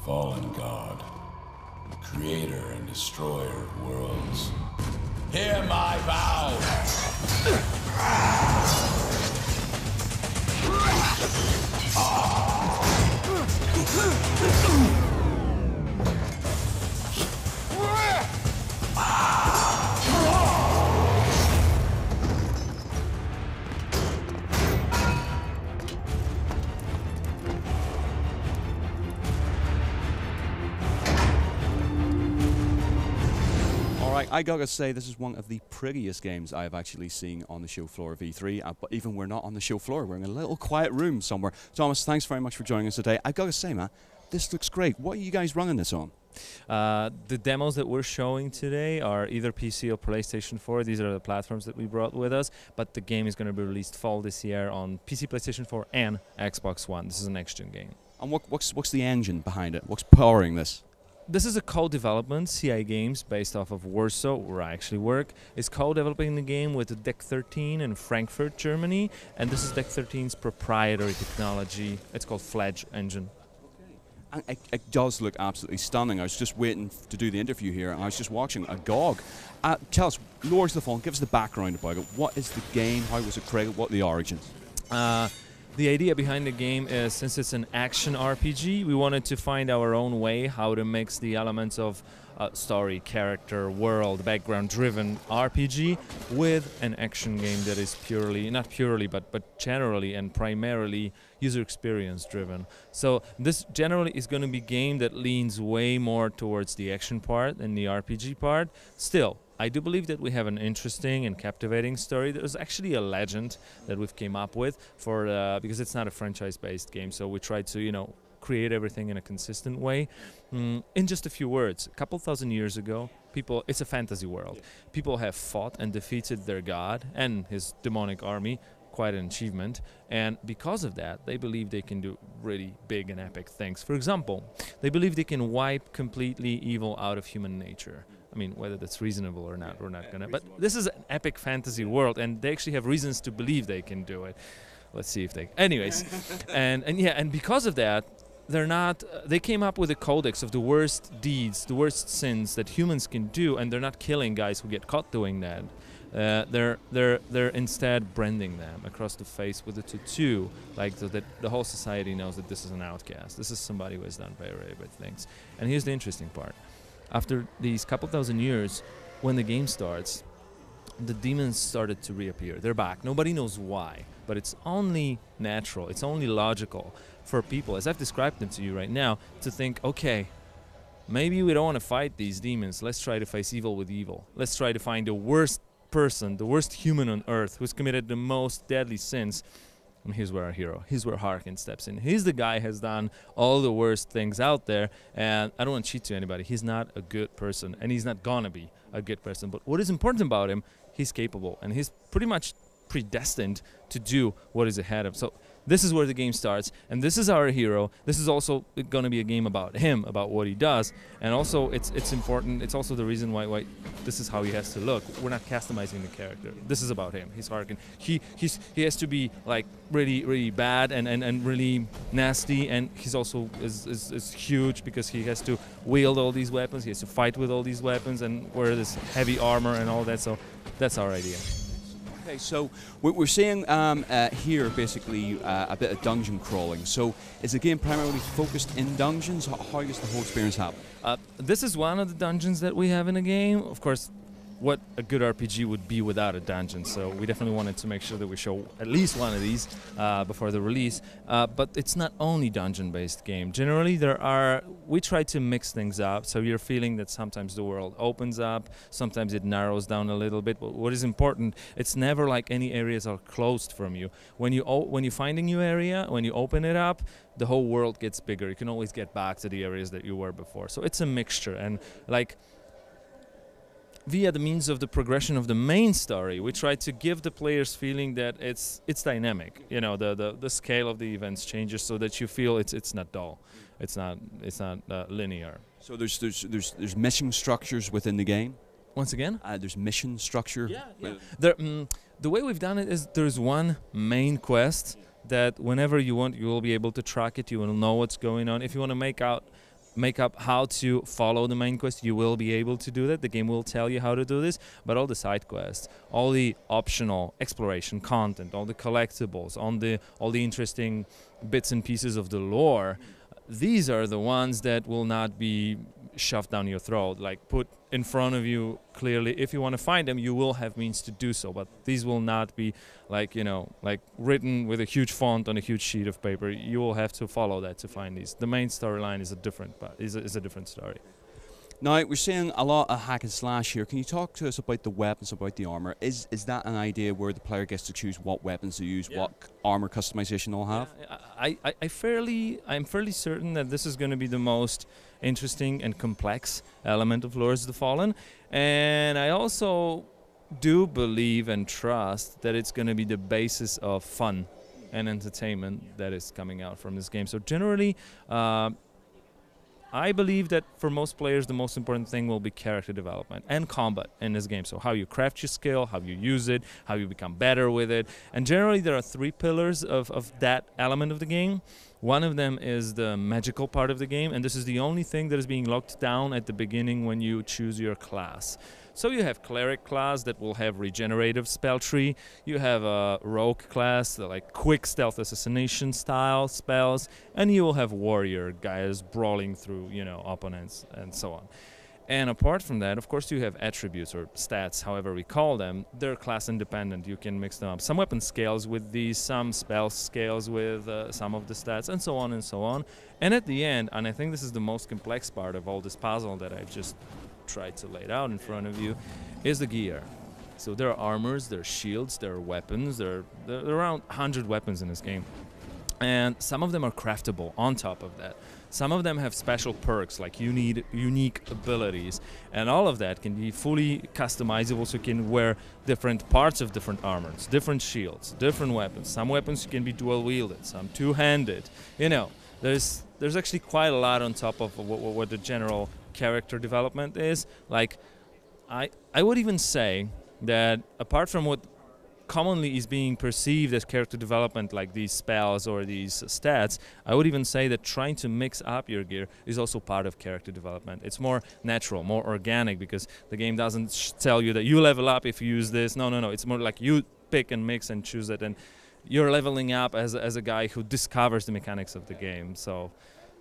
fallen god, creator and destroyer of worlds. Hear my vow! I gotta say, this is one of the prettiest games I have actually seen on the show floor of E3. But even we're not on the show floor, we're in a little quiet room somewhere. Tomasz, thanks very much for joining us today. I gotta say, man, this looks great. What are you guys running this on? The demos that we're showing today are either PC or PlayStation 4. These are the platforms that we brought with us. But the game is going to be released fall this year on PC, PlayStation 4, and Xbox One. This is a next-gen game. And what's the engine behind it? What's powering this? This is a co-development, CI Games, based off of Warsaw, where I actually work. Is co-developing the game with Deck 13 in Frankfurt, Germany, and this is Deck 13's proprietary technology. It's called Fledge Engine. And it does look absolutely stunning. I was just waiting to do the interview here, and I was just watching a GOG. Tell us, Lords of the Fallen, give us the background about it. What is the game? How was it created? What are the origins? The idea behind the game is, since it's an action RPG, we wanted to find our own way how to mix the elements of story, character, world, background-driven RPG with an action game that is purely, not purely, but generally and primarily user experience driven. So this generally is going to be a game that leans way more towards the action part than the RPG part. Still, I do believe that we have an interesting and captivating story. There's actually a legend that we've came up with for because it's not a franchise-based game, so we tried to, create everything in a consistent way. In just a few words, a couple thousand years ago, it's a fantasy world. People have fought and defeated their god and his demonic army, quite an achievement, and because of that, they believe they can do really big and epic things. For example, they believe they can wipe completely evil out of human nature. I mean, whether that's reasonable or not, we're not gonna. But this is an epic fantasy world, and they actually have reasons to believe they can do it. Let's see if they. Anyways, and because of that, they're not. They came up with a codex of the worst deeds, the worst sins that humans can do, and they're not killing guys who get caught doing that. They're instead branding them across the face with a tattoo, so that the whole society knows that this is an outcast. This is somebody who has done very, very bad things. And here's the interesting part. After these couple thousand years, when the game starts, the demons started to reappear. They're back. Nobody knows why, but it's only natural, it's only logical for people, as I've described them to you right now, to think, okay, maybe we don't want to fight these demons. Let's try to face evil with evil. Let's try to find the worst person, the worst human on earth who's committed the most deadly sins. And here's where our hero, here's where Harkin steps in. He's the guy who has done all the worst things out there, and I don't want to cheat to anybody. He's not a good person, and he's not gonna be a good person. But what is important about him, he's capable, and he's pretty much predestined to do what is ahead of him. So this is where the game starts, and this is our hero. This is also going to be a game about him, about what he does, and also it's important. It's also the reason why this is how he has to look. We're not customizing the character. This is about him. He's Harkin. He has to be like really bad and really nasty, and he's also is huge because he has to wield all these weapons. He has to fight with all these weapons and wear this heavy armor and all that. So that's our idea. Okay, so we're seeing here basically a bit of dungeon crawling. So is the game primarily focused in dungeons? How does the whole experience happen? This is one of the dungeons that we have in the game. Of course, what a good RPG would be without a dungeon. So we definitely wanted to make sure that we show at least one of these before the release. But it's not only dungeon-based game. Generally, we try to mix things up. So you're feeling that sometimes the world opens up, sometimes it narrows down a little bit. But what is important, it's never like any areas are closed from you. When you find a new area, when you open it up, the whole world gets bigger. You can always get back to the areas that you were before. So it's a mixture, and via the means of the progression of the main story, we try to give the players feeling that it's dynamic. The scale of the events changes so that you feel it's not dull, it's not linear. So there's mission structures within the game. Once again, there's mission structure. Yeah. The way we've done it is there's one main quest that whenever you want, you will be able to track it. You will know what's going on. If you want to make out make up how to follow the main quest, you will be able to do that. The game will tell you how to do this, but all the side quests, all the optional exploration content, all the collectibles, all the interesting bits and pieces of the lore, these are the ones that will not be shoved down your throat, like put in front of you clearly. If you want to find them, you will have means to do so, but these will not be like, you know, like written with a huge font on a huge sheet of paper. You will have to follow that to find these. The main storyline is a different story. Now, we're seeing a lot of hack and slash here. Can you talk to us about the weapons, about the armor? Is that an idea where the player gets to choose what weapons to use, what armor customization they'll have? I'm fairly certain that this is going to be the most interesting and complex element of Lords of the Fallen, and I also do believe and trust that it's going to be the basis of fun and entertainment that is coming out from this game. So generally, I believe that for most players, the most important thing will be character development and combat in this game. So how you craft your skill, how you use it, how you become better with it. And generally, there are 3 pillars of that element of the game. One of them is the magical part of the game, and this is the only thing that is being locked down at the beginning when you choose your class. So you have cleric class that will have regenerative spell tree. You have a rogue class, like quick stealth assassination style spells, and you will have warrior guys brawling through, you know, opponents and so on. And apart from that, of course, you have attributes or stats, however we call them. They're class independent. You can mix them up. Some weapon scales with these, some spell scales with some of the stats, and so on and so on. And at the end, and I think this is the most complex part of all this puzzle that I've just tried to lay it out in front of you, is the gear. So there are armors, there are shields, there are weapons, there are around 100 weapons in this game. And some of them are craftable on top of that. Some of them have special perks, like you need unique abilities. And all of that can be fully customizable, so you can wear different parts of different armors, different shields, different weapons. Some weapons can be dual-wielded, some two-handed. You know, there's actually quite a lot on top of what the general character development is. Like, I would even say that apart from what commonly is being perceived as character development, like these spells or these stats, I would even say that trying to mix up your gear is also part of character development. It's more natural, more organic, because the game doesn't tell you that you level up if you use this. No. It's more like you pick and mix and choose it, and you're leveling up as a guy who discovers the mechanics of the game. So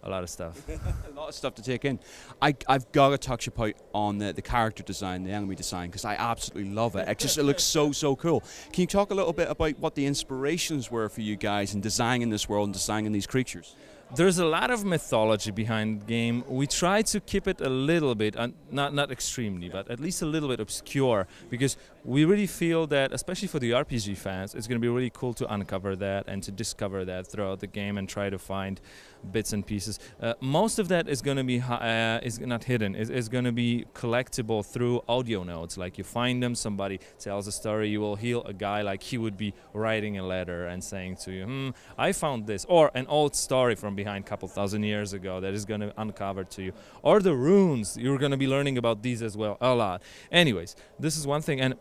a lot of stuff. A lot of stuff to take in. I've got to touch on the character design, the enemy design, because I absolutely love it. It looks so cool. Can you talk a little bit about what the inspirations were for you guys in designing this world and designing these creatures? There's a lot of mythology behind the game. We try to keep it a little bit, not extremely, but at least a little bit obscure, because we really feel that, especially for the RPG fans, it's going to be really cool to uncover that and to discover that throughout the game and try to find bits and pieces. Most of that is going to be is not hidden. It's going to be collectible through audio notes. Like you find them, somebody tells a story, you will hear a guy like he would be writing a letter and saying to you, I found this, or an old story from behind a couple thousand years ago that is going to uncover to you, or the runes. You're going to be learning about these as well a lot. Anyways, this is one thing. And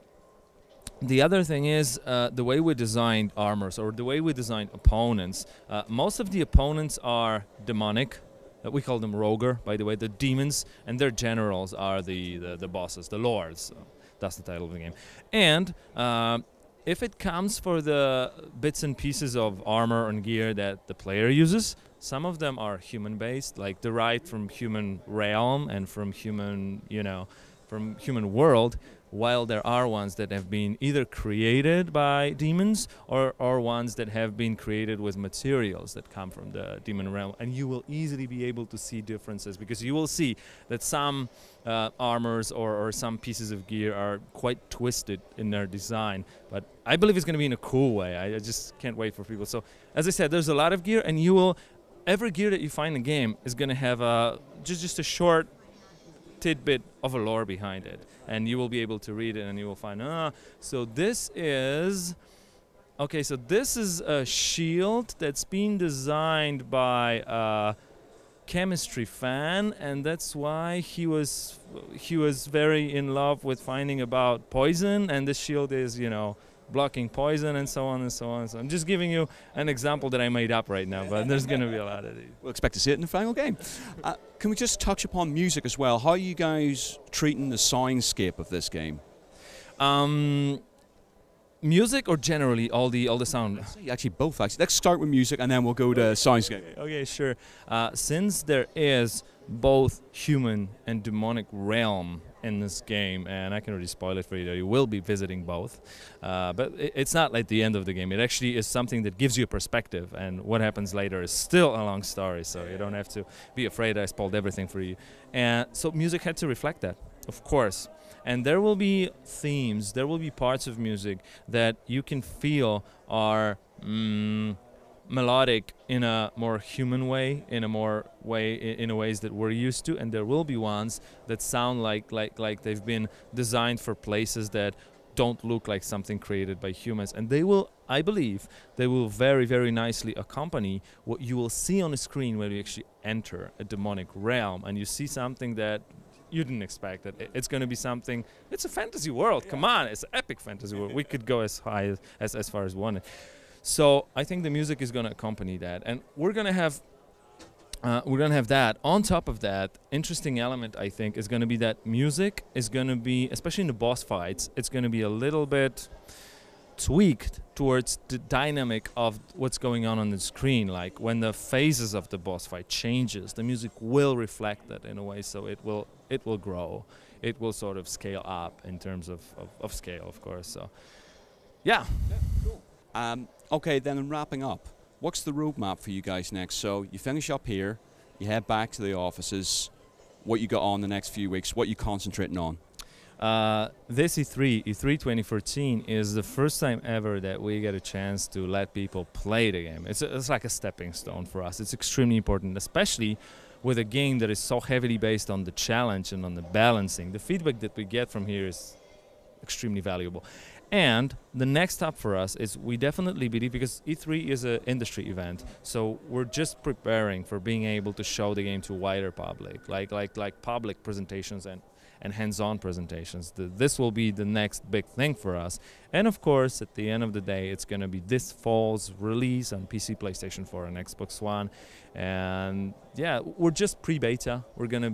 the other thing is the way we designed armors, or the way we designed opponents. Most of the opponents are demonic. We call them Roger, by the way, the demons, and their generals are the bosses, the lords. So that's the title of the game. And if it comes for the bits and pieces of armor and gear that the player uses, some of them are human-based, like derived from human realm and from human, from human world, while there are ones that have been either created by demons or ones that have been created with materials that come from the demon realm. And you will easily be able to see differences, because you will see that some armors or some pieces of gear are quite twisted in their design. But I believe it's going to be in a cool way. I just can't wait for people. So, as I said, there's a lot of gear, and every gear that you find in the game is going to have just a short tidbit of a lore behind it, and you will be able to read it, and you will find, so this is a shield that's been designed by a chemistry fan, and that's why he was very in love with finding about poison, and this shield is, blocking poison and so on and so on. So I'm just giving you an example that I made up right now, but there's going to be a lot of these. We'll expect to see it in the final game. Can we just touch upon music as well? How are you guys treating the soundscape of this game? Music or generally all the sound? Actually, both. Actually, let's start with music and then we'll go to soundscape. Okay, sure. Since there is both human and demonic realm in this game, and I can already spoil it for you that you will be visiting both, but it's not like the end of the game. It actually is something that gives you a perspective, and what happens later is still a long story, so you don't have to be afraid I spoiled everything for you. And so music had to reflect that, of course. And there will be themes, there will be parts of music that you can feel are melodic in a more human way, in ways that we're used to, and there will be ones that sound like they've been designed for places that don't look like something created by humans. And they will, I believe, they will very, very nicely accompany what you will see on the screen when you actually enter a demonic realm and you see something that you didn't expect. That it's going to be something. It's a fantasy world. Come on, it's an epic fantasy world. We could go as high as far as one. So I think the music is going to accompany that, and we're going to have that. On top of that, interesting element I think is going to be that music is going to be, especially in the boss fights, it's going to be a little bit tweaked towards the dynamic of what's going on the screen. Like when the phases of the boss fight changes, the music will reflect that in a way, so it will grow, it will sort of scale up in terms of scale, of course. So yeah, cool. Okay, then in wrapping up, what's the roadmap for you guys next? So you finish up here, you head back to the offices, what you got on the next few weeks, what you concentrating on? This E3 2014 is the first time ever that we get a chance to let people play the game. It's like a stepping stone for us. It's extremely important, especially with a game that is so heavily based on the challenge and on the balancing. The feedback that we get from here is extremely valuable. And the next step for us is we definitely believe, because E3 is an industry event, so we're just preparing for being able to show the game to wider public, like public presentations and hands-on presentations. This will be the next big thing for us. And of course, at the end of the day, it's going to be this fall's release on PC, PlayStation 4, and Xbox One. And yeah, we're just pre-beta. We're going to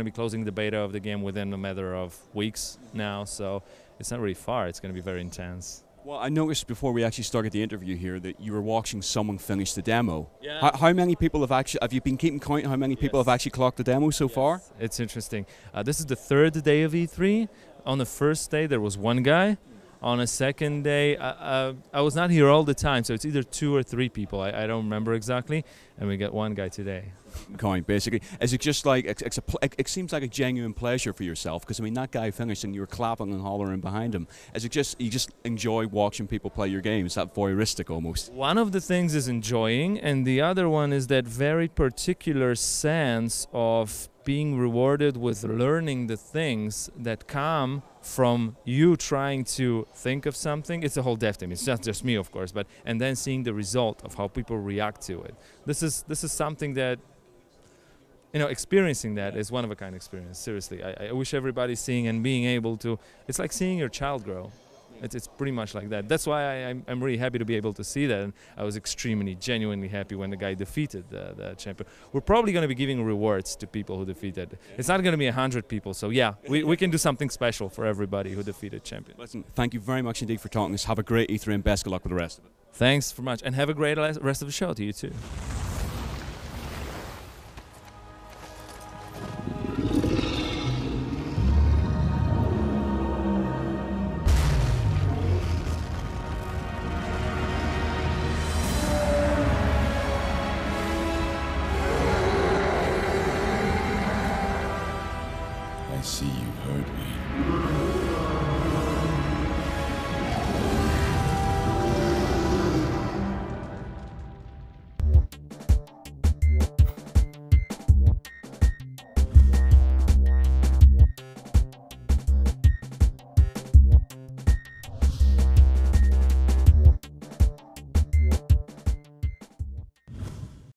be closing the beta of the game within a matter of weeks now. So it's not really far. It's going to be very intense. Well, I noticed before we actually started the interview here that you were watching someone finish the demo. Yeah. How many people have you been keeping count? How many people have actually clocked the demo so far? It's interesting. This is the third day of E3. On the first day, there was one guy. On a second day, I was not here all the time, so it's either 2 or 3 people. I don't remember exactly. And we got one guy today. Count, basically. Is it just like, it seems like a genuine pleasure for yourself, because I mean, that guy finished and you were clapping and hollering behind him. Is it just, you just enjoy watching people play your game? Is that voyeuristic almost? One of the things is enjoying, and the other one is that very particular sense of being rewarded with learning the things that come from you trying to think of something. It's a whole dev team. It's not just me, of course, but and then seeing the result of how people react to it. This is something that, you know, experiencing that is one of a kind experience. Seriously, I wish everybody's seeing and being able to. It's like seeing your child grow. It's pretty much like that. That's why I'm really happy to be able to see that. And I was extremely, genuinely happy when the guy defeated the champion. We're probably going to be giving rewards to people who defeated. It's not going to be 100 people. So yeah, we can do something special for everybody who defeated champion. Listen, thank you very much indeed for talking to us. Have a great E3 and best of luck with the rest of it. Thanks very much, and have a great rest of the show to you too.